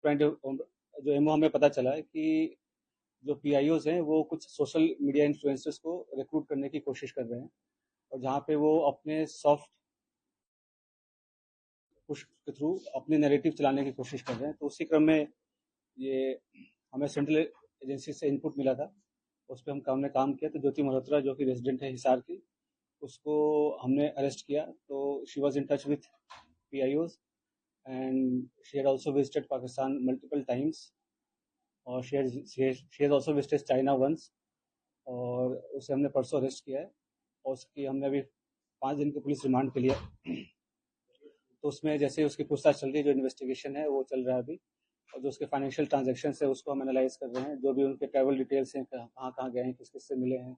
Point जो ammo हमें पता चला है कि जो पीआईओज हैं वो कुछ सोशल मीडिया इन्फ्लुएंसर्स को रिक्रूट करने की कोशिश कर रहे हैं, और जहाँ पे वो अपने सॉफ्ट पुश के थ्रू अपने नैरेटिव चलाने की कोशिश कर रहे हैं। तो उसी क्रम में ये हमें सेंट्रल एजेंसी से इनपुट मिला था, उस पर हमने काम किया। तो ज्योति मल्होत्रा जो कि रेजिडेंट है हिसार की, उसको हमने अरेस्ट किया। तो she was in touch with PIOs and she had also visited Pakistan multiple times, और she has also visited China once, और उसे हमने परसों अरेस्ट किया है, और उसकी हमने अभी 5 दिन की पुलिस रिमांड के लिए। तो उसमें जैसे उसकी पूछताछ चल रही है, जो इन्वेस्टिगेशन है वो चल रहा है अभी, और जो उसके फाइनेंशियल ट्रांजैक्शन है उसको हम एनालाइज कर रहे हैं, जो भी उनके ट्रैवल डिटेल्स हैं, कहाँ कहाँ गए हैं, किस किस से मिले हैं,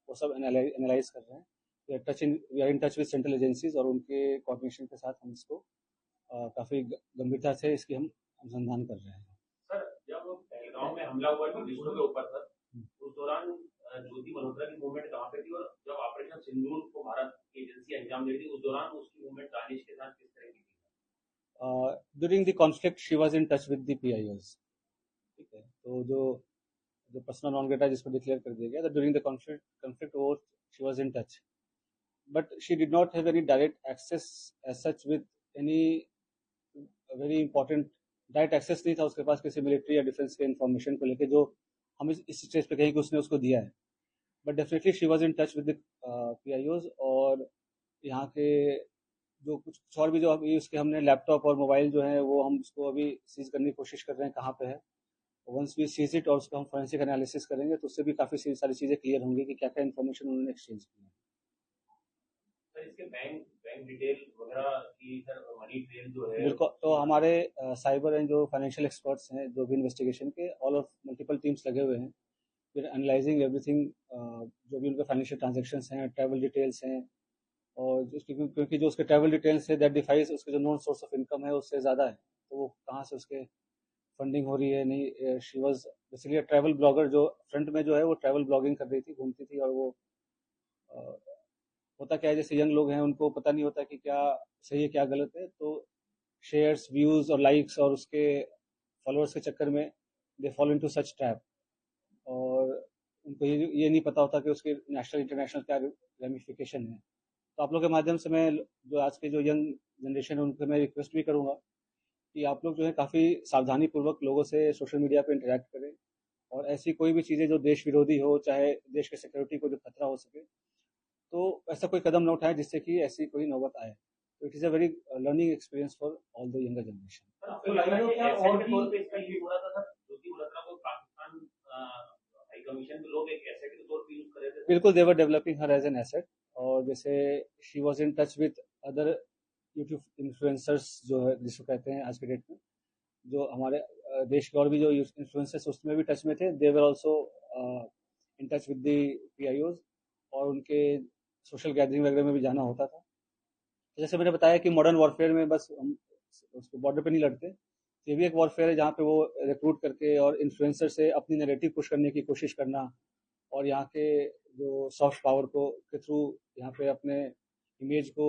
वो सब एनालाइज कर रहे हैं। We are in touch with central agencies, और उनके कोऑर्डिनेशन के साथ हम इसको काफ़ी गंभीरता से इसकी हम अनुसंधान कर रहे हैं। सर, जब पहलगाम में हमला हुआ टूरिस्टों के ऊपर सर, उस दौरान ज्योति मल्होत्रा की मूवमेंट कहाँ पे थी, और जब ऑपरेशन सिंदूर को भारत की एजेंसी अंजाम दे रही थी उस दौरान उसकी मूवमेंट दानिश के साथ किस तरह की थी? During the conflict she was in touch with the पीआईओज। ठीक है, तो जो जो पर्सनल नॉन ग्रेटा जिसको डिक्लेयर कर दिया गया था ड्यूरिंग द कॉन्फ्लिक्ट, वो she was in touch, but she did not have any direct access as such with any very important direct access नहीं था उसके पास किसी मिलिट्री या डिफेंस के इन्फॉर्मेशन को लेके, जो हम इस स्टेज पे कहें कि उसने उसको दिया है। But definitely she was in touch with the PIOs, और यहाँ के जो कुछ और भी जो अभी उसके हमने लैपटॉप और मोबाइल जो है वो हम उसको अभी सीज करने की कोशिश कर रहे हैं कहाँ पे है। वंस वी सीज इट और उसका हम फोरेंसिक एनालिसिस करेंगे तो उससे भी काफ़ी सारी चीज़ें क्लियर होंगी कि क्या क्या इन्फॉर्मेशन उन्होंने एक्सचेंज की है। सर, इसके बैंक बैंक डिटेल वगैरह की सर मनी ट्रेल जो है बिल्कुल, तो हमारे साइबर एंड जो फाइनेंशियल एक्सपर्ट्स हैं जो भी इन्वेस्टिगेशन के, ऑल ऑफ मल्टीपल टीम्स लगे हुए हैं, फिर एनालाइजिंग एवरीथिंग, जो भी उनके फाइनेंशियल ट्रांजेक्शंस हैं, ट्रैवल डिटेल्स हैं, और क्योंकि जो उसके ट्रैवल डिटेल्स है दैट डिफाइज उसके जो नॉन सोर्स ऑफ इनकम है उससे ज़्यादा है, तो वो कहाँ से उसके फंडिंग हो रही है। नहीं, she was basically travel blogger, जो फ्रंट में जो है वो ट्रैवल ब्लॉगिंग कर रही थी, घूमती थी, और वो होता क्या है जैसे यंग लोग हैं उनको पता नहीं होता कि क्या सही है क्या गलत है, तो शेयर्स, व्यूज और लाइक्स और उसके फॉलोअर्स के चक्कर में they follow into such trap, और उनको ये नहीं पता होता कि उसके नेशनल इंटरनेशनल क्या रेमिफिकेशन है। तो आप लोग के माध्यम से मैं जो आज के जो यंग जनरेशन है उनको मैं रिक्वेस्ट भी करूंगा कि आप लोग जो है काफ़ी सावधानी पूर्वक लोगों से सोशल मीडिया पे इंटरेक्ट करें, और ऐसी कोई भी चीज़ें जो देश विरोधी हो, चाहे देश के सिक्योरिटी को जो खतरा हो सके, तो ऐसा कोई कदम न उठाएं जिससे कि ऐसी कोई नौबत आए। तो it is a very learning experience for all the younger generation. Sir, आपको लगा कि और भी तौर पे इसका यूज हो रहा था सर, ज्योति मल्होत्रा को पाकिस्तान हाई कमीशन के लोग एक एसेट के तौर पे यूज कर रहे थे? बिल्कुल, they were developing her as an asset, और जैसे she was in touch with other YouTube influencers जो है जिसको कहते हैं आज के डेट में, जो हमारे देश के और भी जो इन्फ्लुएंसर्स उसमें भी टच में थे, they were also in touch with the PIOs, और उनके सोशल गैदरिंग वगैरह में भी जाना होता था। तो जैसे मैंने बताया कि मॉडर्न वॉरफेयर में बस हम उसको बॉर्डर पे नहीं लड़ते, तो ये भी एक वॉरफेयर है जहाँ पे वो रिक्रूट करके और इन्फ्लुएंसर से अपनी नैरेटिव पुश करने की कोशिश करना, और यहाँ के जो सॉफ्ट पावर को के थ्रू यहाँ पे अपने इमेज को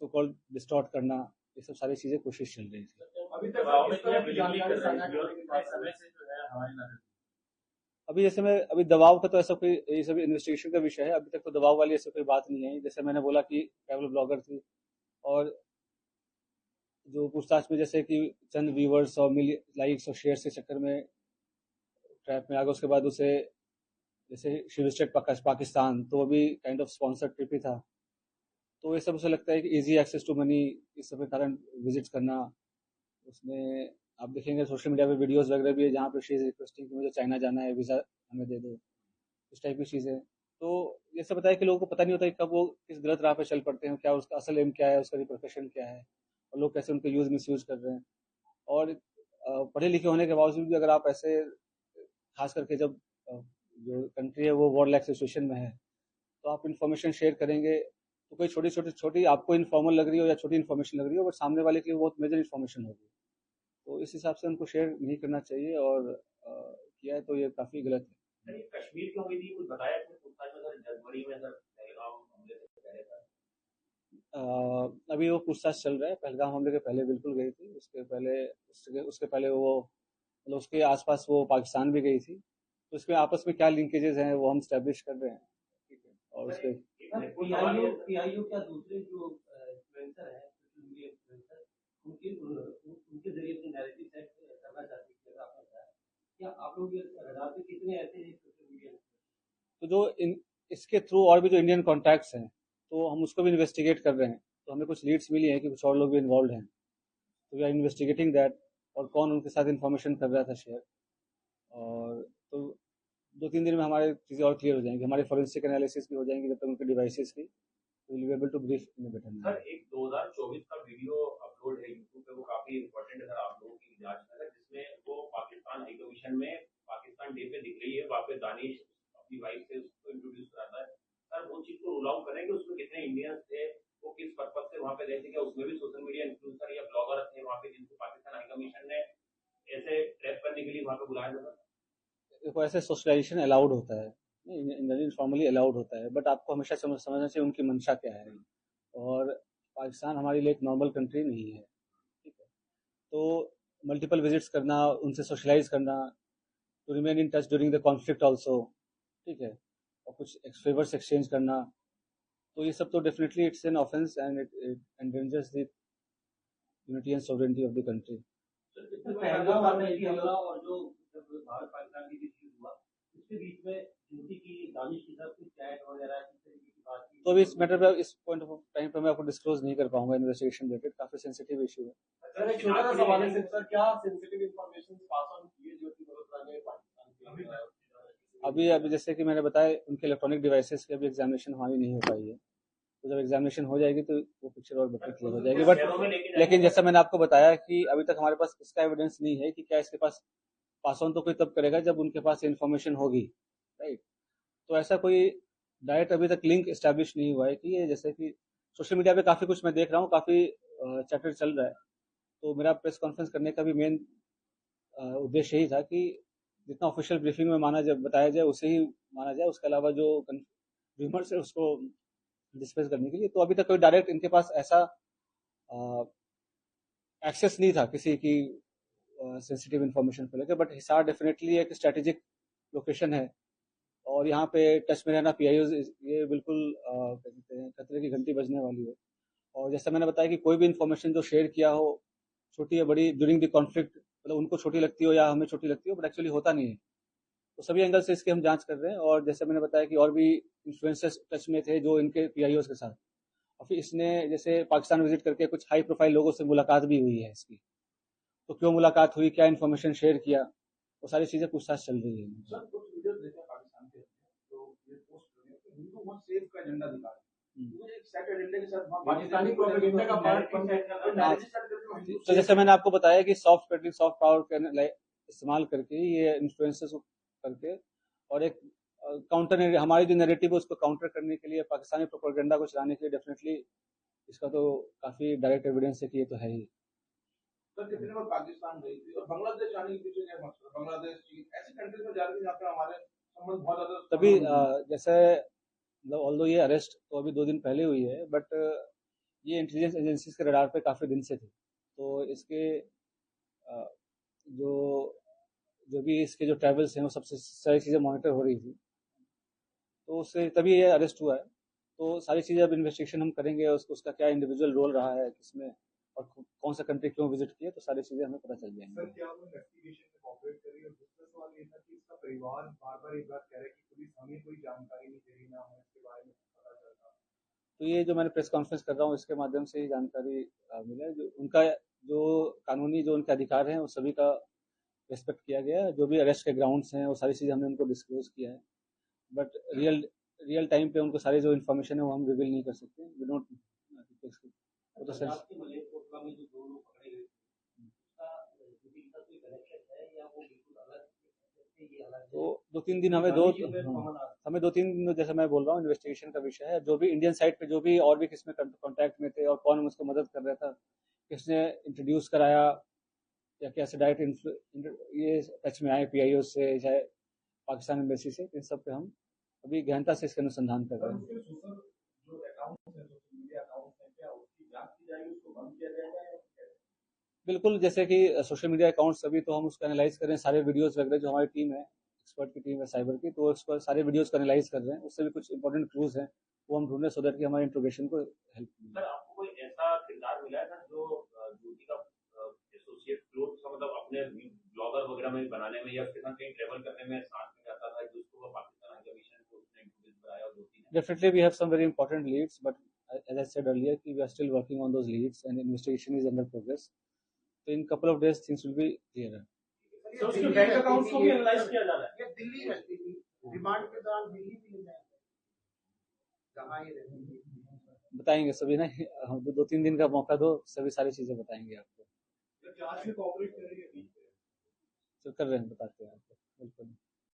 सो कॉल्ड डिस्टॉर्ट करना, ये सब सारी चीज़ें कोशिश चल रही थी। अभी तक दबाव में जो है बिलीव कर रहे हैं और कितने समय से जो है हमारी नजर। अभी जैसे मैं अभी दबाव का तो ऐसा कोई, ये सब इन्वेस्टिगेशन का विषय है, अभी तक तो दबाव वाली ऐसी कोई बात नहीं है। जैसे मैंने बोला कि ट्रैवल ब्लॉगर थी, और जो पूछताछ में जैसे कि चंद व्यूवर्स और लाइक्स और शेयर के चक्कर में ट्रैप में आ गया, उसके बाद उसे जैसे शी विजिटेड पाकिस्तान, तो वो भी काइंड ऑफ स्पॉन्सर्ड ट्रिप ही था। तो ये सब उसे लगता है कि इजी एक्सेस टू मनी, इस सब के कारण विजिट करना। उसमें आप देखेंगे सोशल मीडिया पे वीडियोस वगैरह भी है जहाँ पे शी इज रिक्वेस्टिंग कि मुझे चाइना जाना है, वीज़ा हमें दे दो, इस टाइप की चीज़ें। तो ये सब बताया कि लोगों को पता नहीं होता कि कब वो किस गलत राह पे चल पड़ते हैं, क्या उसका असल एम क्या है, उसका रिप्रिकॉशन क्या है, और लोग कैसे उनका यूज़ मिस यूज़ कर रहे हैं। और पढ़े लिखे होने के बावजूद भी अगर आप ऐसे, खास करके जब जो कंट्री है वो वॉर लाइक सिचुएशन में है, तो आप इन्फॉर्मेशन शेयर करेंगे तो कोई छोटी छोटी छोटी आपको इन्फॉर्मल लग रही हो या छोटी इन्फॉर्मेशन लग रही हो, बट सामने वाले के लिए बहुत मेजर इन्फॉर्मेशन होगी। तो इस हिसाब से उनको शेयर नहीं करना चाहिए, और किया है तो ये काफ़ी गलत है। सर, ये कश्मीर क्यों हुई थी कुछ बताया इसमें पूछताछ में सर? जनवरी में सर पहलगाम हमले से पहले था। अभी वो पूछताछ चल रहा है। पहलगाम हमले के पहले बिल्कुल गई थी, उसके पहले वो मतलब उसके आसपास वो पाकिस्तान भी गई थी। तो इसमें आपस में क्या लिंकेजेस हैं वो हम स्टैब्लिश कर रहे हैं। ठीक है, और उसके पीआईओ क्या दूसरे जो इन्फ्लुएंसर हैं, सोशल मीडिया इन्फ्लुएंसर, उनके जरिए अपनी नैरेटिव सेट करना चाहते हैं, अगर आपने बताया, क्या आप लोग ये रडार पे कितने ऐसे हैं सोशल मीडिया? तो इसके थ्रू और भी जो इंडियन कॉन्टैक्ट्स हैं, तो हम उसको भी इन्वेस्टिगेट कर रहे हैं। तो हमें कुछ लीड्स मिली हैं कि कुछ और लोग भी इन्वॉल्व हैं, तो वी आर इन्वेस्टिगेटिंग दैट, और कौन उनके साथ इन्फॉर्मेशन कर रहा था शेयर। और तो 2-3 दिन में हमारे चीज़ें और क्लियर हो जाएंगी, हमारी फॉरेंसिक एनालिसिस भी हो जाएंगी जब तक उनके डिवाइसेस की, will be able to brief in better manner. Sir, एक 2024 का वीडियो अपलोड है यूट्यूब पे, वो काफी इंपॉर्टेंट है सर आप लोगों की जांच में, जिसमें वो पाकिस्तान हाई कमीशन में पाकिस्तान डे पे दिख रही है, वहाँ पे दानिश अपनी वाइफ से उसको इंट्रोड्यूस कराता है। सर, वो चीज को रूल आउट करें कि उसमें कितने इंडियंस थे, वो किस पर्पज से वहाँ पे गए थे, क्या उसमें भी सोशल मीडिया इन्फ्लुएंसर या ब्लॉगर थे वहाँ पे जिनको पाकिस्तान हाई कमीशन ने ऐसे ट्रैप करने के लिए वहाँ पे बुलाया था? देखो, ऐसे सोशलाइजेशन अलाउड होता है, फॉर्मली अलाउड होता है, बट आपको हमेशा समझना चाहिए उनकी मंशा क्या है। और पाकिस्तान हमारे लिए एक नॉर्मल कंट्री नहीं है। ठीक है, तो मल्टीपल विजिट्स करना, उनसे सोशलाइज करना, to remain in touch during the conflict also, ठीक है, और कुछ फेवर्स एक्सचेंज करना, तो ये सब तो definitely it's an offence and it endangers the unity and sovereignty of the country. Pahalgam हमला और जो जब भारत पाकिस्तान के बीच युद्ध हुआ, उसके बीच में ज्योति की दानिश के साथ कुछ चैट वगैरह किस तरीके की बात की? तो अभी इस मैटर पे, इस पॉइंट ऑफ टाइम पे मैं आपको डिस्क्लोज नहीं कर पाऊंगा, इन्वेस्टिगेशन रिलेटेड काफी सेंसिटिव इशू है। सर, एक छोटा सा सवाल है सर, क्या सेंसिटिव इंफॉर्मेशन पास ऑन किए ज्योति मल्होत्रा ने पाकिस्तान के? अभी जैसे कि मैंने बताया, उनके इलेक्ट्रॉनिक डिवाइसेस की अभी एग्जामिनेशन हमारी नहीं हो पाई है, तो जब एग्जामिनेशन हो जाएगी तो वो पिक्चर और बेटर क्लियर हो जाएगी। बट लेकिन जैसा मैंने आपको बताया कि अभी तक हमारे पास इसका एविडेंस नहीं है कि क्या इसके पास ऑन तो कोई तब करेगा जब उनके पास इन्फॉर्मेशन होगी, राइट। तो ऐसा कोई डायरेक्ट अभी तक लिंक इस्टेब्लिश नहीं हुआ है कि ये, जैसे कि सोशल मीडिया पे काफ़ी कुछ मैं देख रहा हूँ, काफ़ी चैटर चल रहा है। तो मेरा प्रेस कॉन्फ्रेंस करने का भी मेन उद्देश्य यही था कि जितना ऑफिशियल ब्रीफिंग में बताया जाए उसे ही माना जाए, उसके अलावा जो र्यूमर्स है उसको डिस्कस करने के लिए। तो अभी तक कोई डायरेक्ट इनके पास ऐसा एक्सेस नहीं था किसी की सेंसिटिव इन्फॉर्मेशन को लेकर। बट हिसार डेफिनेटली एक स्ट्रेटेजिक लोकेशन है, और यहाँ पे टच में रहना पीआईओ, ये बिल्कुल क्या कहते हैं, खतरे की घंटी बजने वाली है। और जैसा मैंने बताया कि कोई भी इन्फॉर्मेशन जो शेयर किया हो, छोटी या बड़ी, ड्यूरिंग द कॉन्फ्लिक्ट, मतलब उनको छोटी लगती हो या हमें छोटी लगती हो, बट एक्चुअली होता नहीं है। तो सभी एंगल से इसकी हम जांच कर रहे हैं। और जैसे मैंने बताया कि और भी इन्फ्लुएंसर्स टच में थे जो इनके पीआईओज के साथ, और फिर इसने जैसे पाकिस्तान विजिट करके कुछ हाई प्रोफाइल लोगों से मुलाकात भी हुई है इसकी। तो क्यों मुलाकात हुई, क्या इन्फॉर्मेशन शेयर किया, वो सारी चीज़ें पूछताछ चल रही है। सर, कुछ वीडियोस देखे पाकिस्तान के, तो ये पोस्ट कर रहे हैं कि हिंदू मत सेफ का एजेंडा दिखा रहे हैं। मुझे एक सेट एजेंडे के साथ पाकिस्तानी प्रोपेगेंडा का पार्ट बन गया। तो जैसे मैंने आपको बताया कि सॉफ्ट पावर इस्तेमाल करके, ये इन्फ्लुएंसर्स करके, और एक काउंटर, हमारी जो नैरेटिव है उसको काउंटर करने के लिए, पाकिस्तानी प्रोपेगेंडा को चलाने के लिए, डेफिनेटली इसका तो काफ़ी डायरेक्ट एविडेंस है कि ये तो है ही। सर, कितने बार पाकिस्तान गई थी और बांग्लादेश जाने के पीछे क्या मकसद? बांग्लादेश, चीन, ऐसी कंट्रीज में जा रही है जहाँ पे हमारे संबंध बहुत ज्यादा। तभी जैसे मतलब ऑल्दो ये अरेस्ट तो अभी 2 दिन पहले हुई है, बट ये इंटेलिजेंस एजेंसीज के रडार पे काफ़ी दिन से थी। तो इसके जो जो भी इसके जो ट्रैवल्स हैं वो सबसे सारी चीज़ें मॉनिटर हो रही थी, तो उससे तभी ये अरेस्ट हुआ है। तो सारी चीज़ें अब इन्वेस्टिगेशन हम करेंगे, उसका क्या इंडिविजुअल रोल रहा है किसमें, और कौन सा कंट्री क्यों विजिट किया, तो सारी चीज़ें हमें पता चल जाएंगी। सर, क्या वो इन्वेस्टिगेशन में कोऑपरेट कर रही है? और दूसरा सवाल ये था कि इसका परिवार बार-बार एक बात कह रहा है कि पुलिस हमें कोई जानकारी नहीं दे रही, ना हमें इसके बारे में पता चलता। तो ये जो मैंने प्रेस कॉन्फ्रेंस कर रहा हूँ इसके माध्यम से ही जानकारी मिला है। जो उनका जो कानूनी जो उनके अधिकार हैं वो सभी का रिस्पेक्ट किया गया है। जो भी अरेस्ट के ग्राउंड्स हैं वो सारी चीज़ें हमने उनको डिस्क्लोज किया है। बट रियल टाइम पे उनको सारी जो इन्फॉर्मेशन है वो हम रिवील नहीं कर सकते। वी डोंट, वो तो सर, तो 2-3 दिन हमें 2-3 दिन, जैसे मैं बोल रहा हूँ, इन्वेस्टिगेशन का विषय है। जो भी इंडियन साइड पे जो भी और भी किसमें कांटेक्ट में थे और कौन उसको मदद कर रहा था, किसने इंट्रोड्यूस कराया, या कैसे डायरेक्ट ये टच में आए पीआईओ से, चाहे पाकिस्तान एम्बेसी से, इन सब पे हम अभी गहनता से इसका अनुसंधान कर रहे हैं। बिल्कुल, जैसे कि सोशल मीडिया अकाउंट्स अभी तो हम उसको एनालाइज कर रहे हैं, सारे वीडियोस वगैरह जो हमारी टीम है, एक्सपर्ट की टीम है साइबर की, तो उस पर सारे वीडियोस को एनालाइज कर रहे हैं, उससे भी कुछ इंपॉर्टेंट क्लूज हैं वो हम ढूंढ रहे हैं, सो दैट कि हमारे इंट्रोगेशन को हेल्प मिले। सर आपको कोई ऐसा किरदार मिला है सर जो ज्योति का एसोसिएट क्लोज का मतलब अपने ब्लॉगर वगैरह में बनाने में या उसके साथ कहीं ट्रेवल करने में साथ में जाता था जिसको वो पाकिस्तान का मिशन को उसने इंट्रोड्यूस कराया और ज्योति ने Definitely, we have some very important leads, but as I said earlier, we are still working on those leads and investigation is under progress. So in couple of days, things will be clearer. तो उसके bank accounts को भी analyse किया जा रहा है। ये दिल्ली रहती थी, रिमांड के दौरान दिल्ली भी ले जाएंगे, कहाँ ये रहती थी? बताएंगे सभी ना, हम 2-3 दिन का मौका दो, सभी सारी चीजें बताएंगे आपको। जांच में कोऑपरेट कर रही है, तो कर रहे हैं, बताते हैं आपको, बिल्कुल।